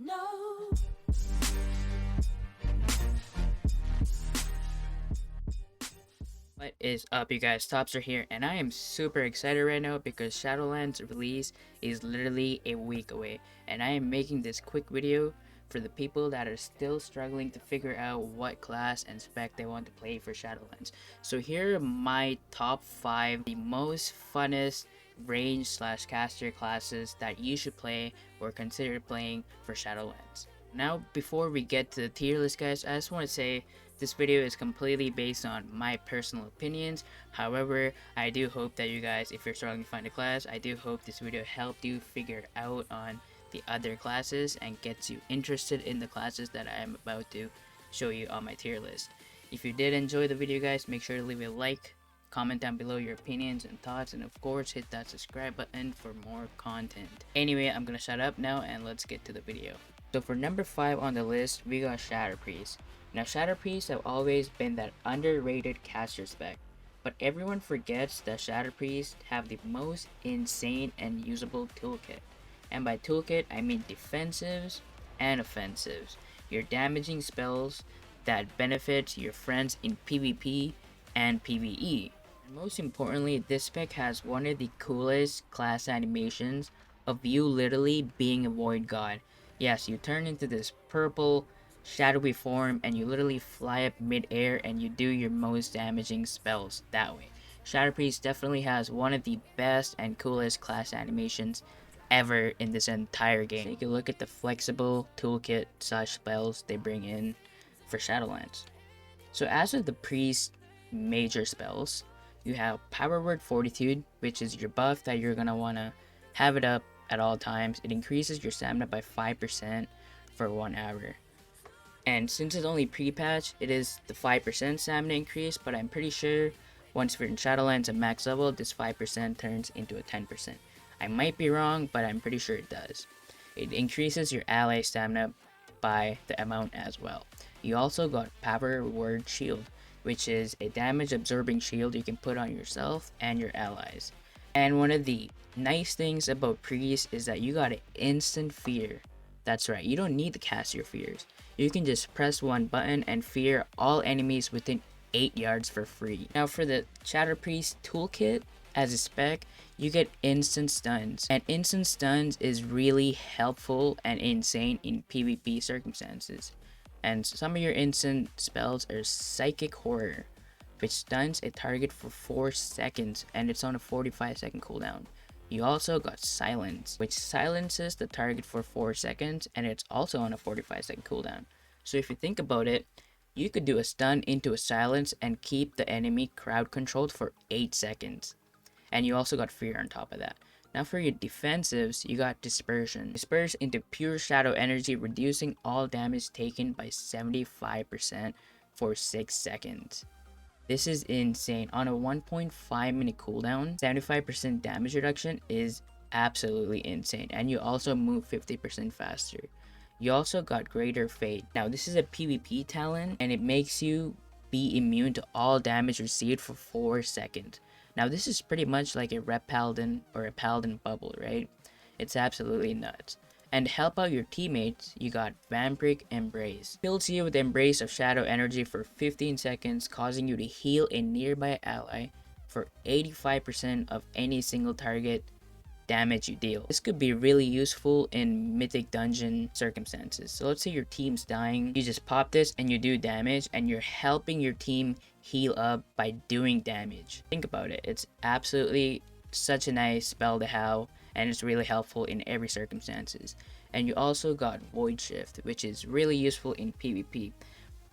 know. What is up, you guys? Tops are here, and I am super excited right now because Shadowlands release is literally a week away, and I am making this quick video for the people that are still struggling to figure out what class and spec they want to play for Shadowlands. So here are my top 5 the most funnest range slash caster classes that you should play or consider playing for Shadowlands. Now, before we get to the tier list, guys, I just want to say this video is completely based on my personal opinions. However, I do hope that you guys, if you're struggling to find a class, I do hope this video helped you figure out on the other classes and gets you interested in the classes that I am about to show you on my tier list. If you did enjoy the video, guys, make sure to leave a like, comment down below your opinions and thoughts, and of course hit that subscribe button for more content. Anyway, I'm gonna shut up now and let's get to the video. So for number 5 on the list, we got Shatter Priest. Now, Shatter Priests have always been that underrated caster spec, but everyone forgets that Shatter Priests have the most insane and usable toolkit. And by toolkit, I mean defensives and offensives. Your damaging spells that benefit your friends in PvP and PvE. And most importantly, this spec has one of the coolest class animations of you literally being a void god. Yes, you turn into this purple shadowy form and you literally fly up mid-air and you do your most damaging spells that way. Shatter Priest definitely has one of the best and coolest class animations ever in this entire game. Take a look at the flexible toolkit slash spells they bring in for Shadowlands. So as of the priest major spells, you have Power Word Fortitude, which is your buff that you're gonna wanna have it up at all times. It increases your stamina by 5% for 1 hour. And since it's only pre-patch, it is the 5% stamina increase, but I'm pretty sure once we're in Shadowlands at max level, this 5% turns into a 10%. I might be wrong, but I'm pretty sure it does. It increases your ally stamina by the amount as well. You also got Power Word Shield, which is a damage absorbing shield you can put on yourself and your allies. And one of the nice things about Priest is that you got an instant fear. That's right, you don't need to cast your fears. You can just press one button and fear all enemies within 8 yards for free. Now for the Shatter Priest toolkit, as a spec, you get instant stuns. And instant stuns is really helpful and insane in PvP circumstances. And some of your instant spells are Psychic Horror, which stuns a target for 4 seconds and it's on a 45-second cooldown. You also got Silence, which silences the target for 4 seconds and it's also on a 45-second cooldown. So if you think about it, you could do a stun into a silence and keep the enemy crowd controlled for 8 seconds. And you also got Fear on top of that. Now for your defensives, you got Dispersion. Disperse into pure shadow energy, reducing all damage taken by 75% for 6 seconds. This is insane. On a 1.5 minute cooldown, 75% damage reduction is absolutely insane. And you also move 50% faster. You also got Greater Fate. Now this is a PvP talent and it makes you be immune to all damage received for 4 seconds. Now this is pretty much like a Rep Paladin or a Paladin bubble, right? It's absolutely nuts. And to help out your teammates, you got Vampiric Embrace. Fills you with Embrace of Shadow Energy for 15 seconds, causing you to heal a nearby ally for 85% of any single target damage you deal. This could be really useful in mythic dungeon circumstances. So let's say your team's dying, you just pop this and you do damage and you're helping your team heal up by doing damage. Think about it, it's absolutely such a nice spell to have and it's really helpful in every circumstances. And you also got Void Shift, which is really useful in PvP.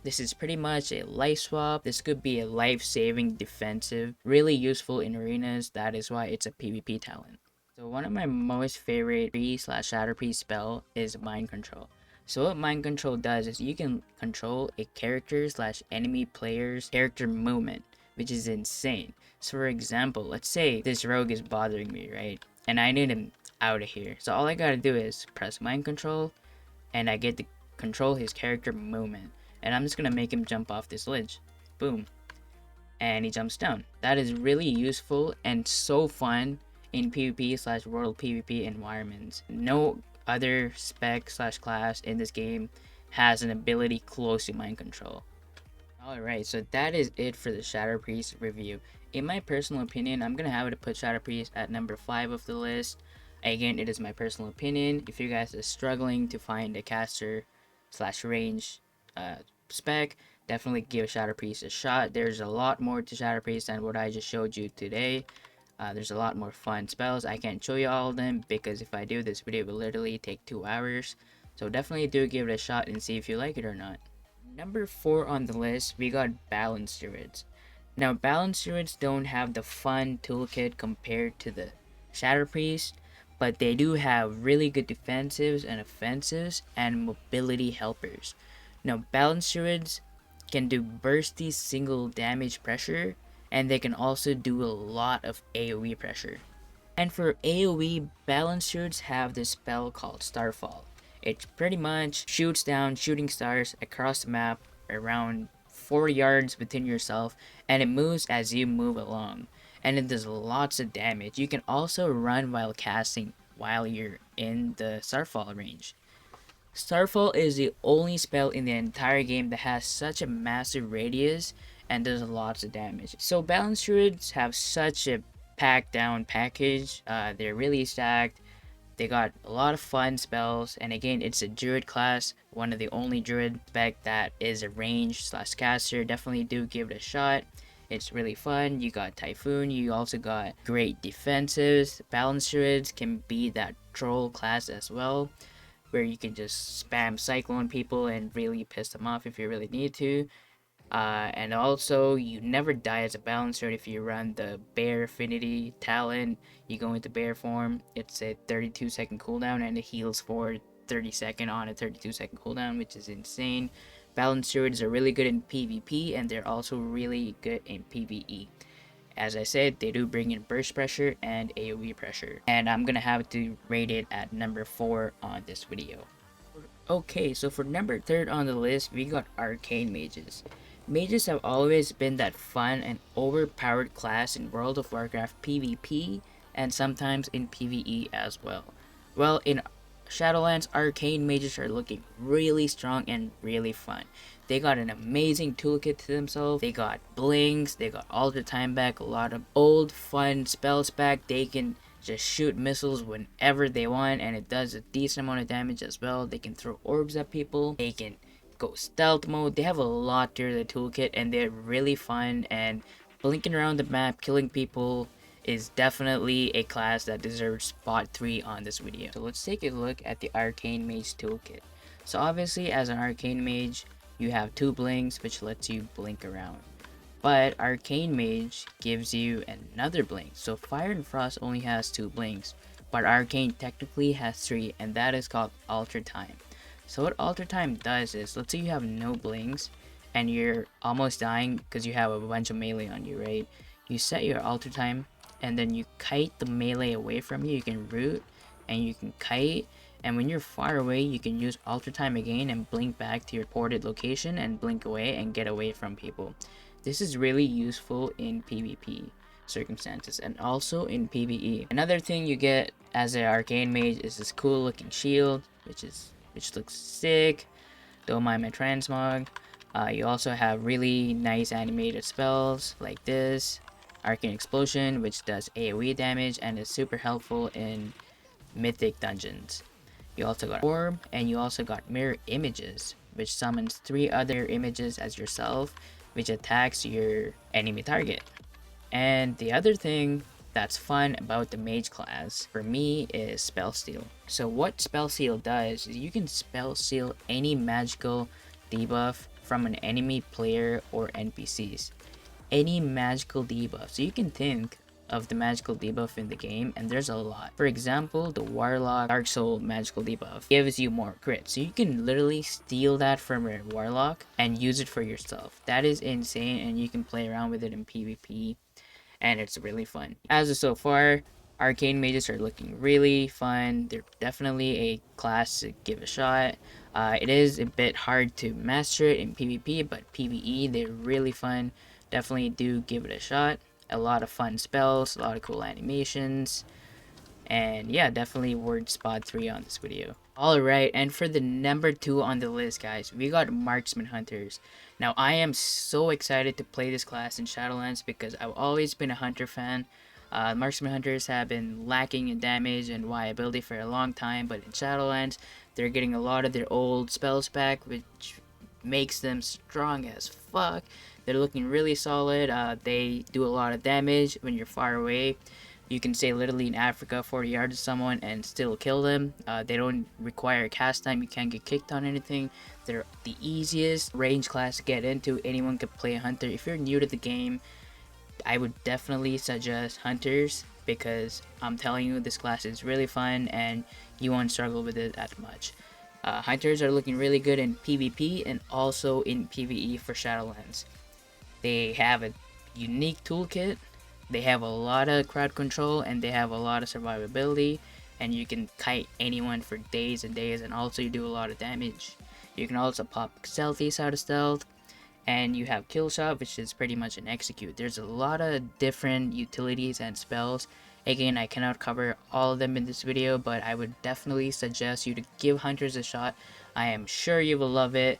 This is pretty much a life swap. This could be a life-saving defensive, really useful in arenas. That is why it's a PvP talent. So one of my most favorite Shatter Priest spell is Mind Control. So what Mind Control does is you can control a character / enemy player's character movement, which is insane. So for example, let's say this rogue is bothering me, right? And I need him out of here. So all I gotta do is press Mind Control and I get to control his character movement. And I'm just gonna make him jump off this ledge. Boom. And he jumps down. That is really useful and so fun in PvP / World PvP environments. No other spec slash class in this game has an ability close to mind control. Alright, so that is it for the Shatter Priest review. In my personal opinion, I'm gonna have to put Shatter Priest at number 5 of the list. Again, it is my personal opinion. If you guys are struggling to find a caster slash range spec, definitely give Shatter Priest a shot. There's a lot more to Shatter Priest than what I just showed you today. There's a lot more fun spells. I can't show you all of them because if I do, this video will literally take 2 hours. So definitely do give it a shot and see if you like it or not. Number 4 on the list, we got Balanced Druids. Now, Balanced Druids don't have the fun toolkit compared to the Shatter Priest, but they do have really good defensives and offensives and mobility helpers. Now, Balanced Druids can do bursty single damage pressure, and they can also do a lot of AoE pressure. And for AoE, Balanced Druids have this spell called Starfall. It pretty much shoots down shooting stars across the map around 4 yards within yourself, and it moves as you move along. And it does lots of damage. You can also run while casting while you're in the Starfall range. Starfall is the only spell in the entire game that has such a massive radius and does lots of damage. So Balanced Druids have such a packed down package. They're really stacked. They got a lot of fun spells, and again, it's a Druid class, one of the only Druid spec that is a range slash caster. Definitely do give it a shot. It's really fun. You got Typhoon, you also got great defensives. Balanced Druids can be that troll class as well, where you can just spam Cyclone people and really piss them off if you really need to. And also, you never die as a balancer if you run the Bear Affinity talent. You go into Bear form, it's a 32-second cooldown, and it heals for 30-second on a 32-second cooldown, which is insane. Balanced Druids are really good in PvP, and they're also really good in PvE. As I said, they do bring in burst pressure and AoE pressure. And I'm gonna have to rate it at number 4 on this video. Okay, so for number 3 on the list, we got Arcane Mages. Mages have always been that fun and overpowered class in World of Warcraft PvP and sometimes in PvE as well. Well, in Shadowlands, Arcane Mages are looking really strong and really fun. They got an amazing toolkit to themselves. They got blinks, they got Alter Time back, a lot of old fun spells back. They can just shoot missiles whenever they want, and it does a decent amount of damage as well. They can throw orbs at people. They can go stealth mode. They have a lot to the toolkit, and they're really fun, and blinking around the map, killing people is definitely a class that deserves spot 3 on this video. So let's take a look at the Arcane Mage toolkit. So obviously, as an Arcane Mage, you have 2 blinks, which lets you blink around. But Arcane Mage gives you another blink. So Fire and Frost only has 2 blinks, but Arcane technically has 3, and that is called Alter Time. So what Alter Time does is, let's say you have no blinks and you're almost dying because you have a bunch of melee on you, right? You set your Alter Time and then you kite the melee away from you. You can root and you can kite, and when you're far away, you can use Alter Time again and blink back to your ported location and blink away and get away from people. This is really useful in PvP circumstances and also in PvE. Another thing you get as an Arcane Mage is this cool looking shield, which looks sick. Don't mind my transmog. You also have really nice animated spells like this. Arcane Explosion, which does AoE damage and is super helpful in mythic dungeons. You also got Orb, and you also got Mirror Images, which summons 3 other images as yourself, which attacks your enemy target. And the other thing that's fun about the mage class for me is spell steal. So what spell steal does is you can spell steal any magical debuff from an enemy player or NPCs. Any magical debuff. So you can think of the magical debuff in the game, and there's a lot. For example, the Warlock Dark Soul magical debuff gives you more crit. So you can literally steal that from your Warlock and use it for yourself. That is insane, and you can play around with it in PvP. And it's really fun. As of so far, Arcane Mages are looking really fun. They're definitely a class to give a shot. It is a bit hard to master it in PvP, but PvE, they're really fun. Definitely do give it a shot. A lot of fun spells, a lot of cool animations. And yeah, definitely worth spot 3 on this video. Alright, and for the number 2 on the list, guys, we got Marksman Hunters. Now, I am so excited to play this class in Shadowlands because I've always been a Hunter fan. Marksman Hunters have been lacking in damage and viability for a long time, but in Shadowlands, they're getting a lot of their old spells back, which makes them strong as fuck. They're looking really solid. They do a lot of damage when you're far away. You can stay literally in Africa 40 yards of someone and still kill them. They don't require cast time. You can't get kicked on anything. They're the easiest range class to get into. Anyone can play a hunter. If you're new to the game, I would definitely suggest hunters because I'm telling you, this class is really fun and you won't struggle with it as much. Hunters are looking really good in PvP and also in PvE for Shadowlands. They have a unique toolkit, they have a lot of crowd control, and they have a lot of survivability, and you can kite anyone for days and days, and also you do a lot of damage. You can also pop stealthies out of stealth, and you have kill shot, which is pretty much an execute. There's a lot of different utilities and spells. Again, I cannot cover all of them in this video, but I would definitely suggest you to give hunters a shot. I am sure you will love it.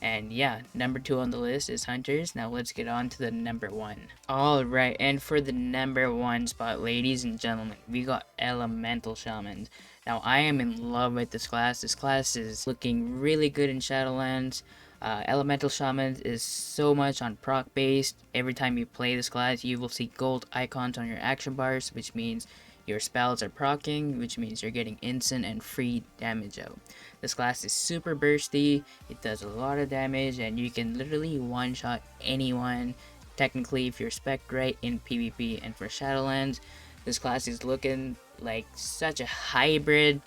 And yeah, number 2 on the list is hunters. Now let's get on to the number 1. Alright, and for the number 1 spot, ladies and gentlemen, we got elemental shamans. Now I am in love with this class. This class is looking really good in Shadowlands. Elemental Shaman is so much on proc based. Every time you play this class, you will see gold icons on your action bars, which means your spells are proccing, which means you're getting instant and free damage out. This class is super bursty, it does a lot of damage, and you can literally one-shot anyone, technically, if you're spec right in PvP. And for Shadowlands, this class is looking like such a hybrid,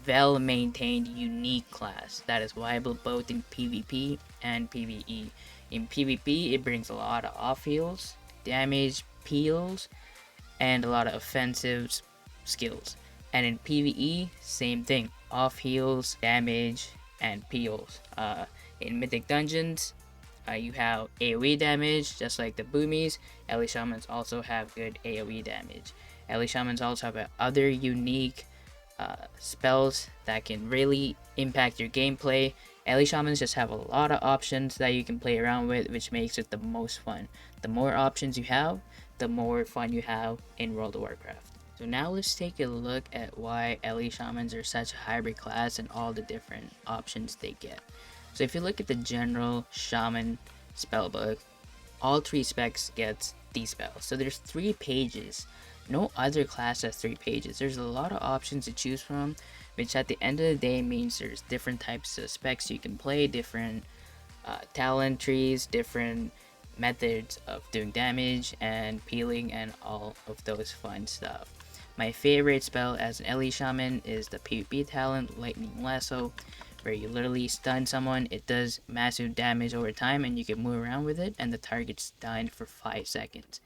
well-maintained, unique class that is viable both in PvP and PvE. In PvP, it brings a lot of off heals, damage, peels, and a lot of offensive skills. And in PvE, same thing, off heals, damage, and peels. In Mythic Dungeons, you have AoE damage, just like the Boomies. Ellie Shamans also have good AoE damage. Ellie Shamans also have other unique spells that can really impact your gameplay. Ellie Shamans just have a lot of options that you can play around with, which makes it the most fun. The more options you have, the more fun you have in World of Warcraft. So now let's take a look at why Ellie Shamans are such a hybrid class and all the different options they get. So if you look at the general Shaman spellbook, all 3 specs gets these spells. So there's 3 pages. No other class has 3 pages. There's a lot of options to choose from, which at the end of the day means there's different types of specs you can play, different talent trees, different methods of doing damage and peeling, and all of those fun stuff. My favorite spell as an Ellie Shaman is the PvP talent, Lightning Lasso, where you literally stun someone. It does massive damage over time and you can move around with it and the target's stunned for 5 seconds.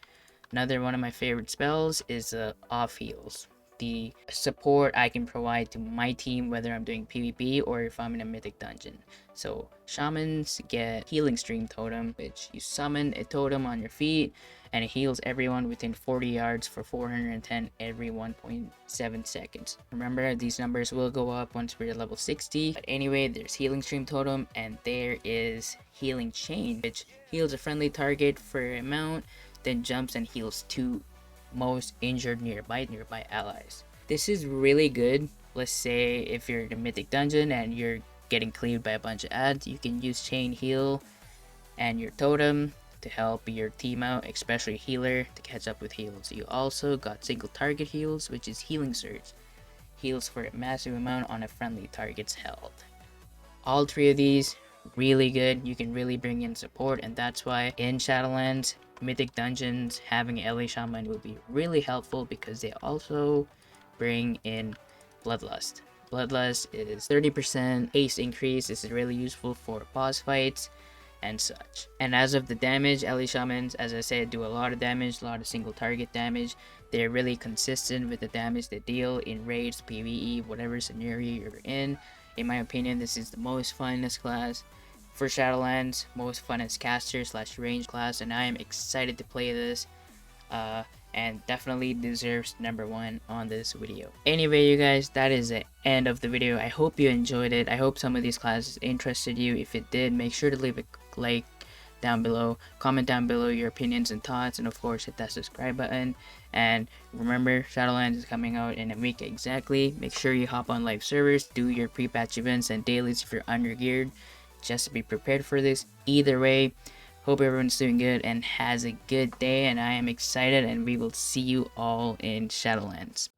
Another one of my favorite spells is off heals. The support I can provide to my team, whether I'm doing PvP or if I'm in a mythic dungeon. So shamans get healing stream totem, which you summon a totem on your feet and it heals everyone within 40 yards for 410 every 1.7 seconds. Remember, these numbers will go up once we're at level 60. But anyway, there's healing stream totem and there is healing chain, which heals a friendly target for an amount, then jumps and heals 2 most injured nearby allies. This is really good. Let's say if you're in a mythic dungeon and you're getting cleaved by a bunch of ads, you can use chain heal and your totem to help your team out, especially healer, to catch up with heals. You also got single target heals, which is healing surge. Heals for a massive amount on a friendly target's health. All 3 of these really good. You can really bring in support, and that's why in Shadowlands mythic dungeons having Ellie Shaman will be really helpful because they also bring in Bloodlust. Bloodlust is 30% haste increase. This is really useful for boss fights and such. And as of the damage, Ellie Shamans, as I said, do a lot of damage, a lot of single target damage. They're really consistent with the damage they deal in raids, PvE, whatever scenario you're in. In my opinion, this is the most funnest class for Shadowlands, most funnest caster / range class, and I am excited to play this. And and definitely deserves number 1 on this video. Anyway, you guys, that is the end of the video. I hope you enjoyed it. I hope some of these classes interested you. If it did, make sure to leave a like down below, comment down below your opinions and thoughts, and of course hit that subscribe button. And remember, Shadowlands is coming out in a week exactly. Make sure you hop on live servers, do your pre-patch events and dailies if you're undergeared, just to be prepared for this. Either way, hope everyone's doing good and has a good day, and I am excited, and we will see you all in Shadowlands.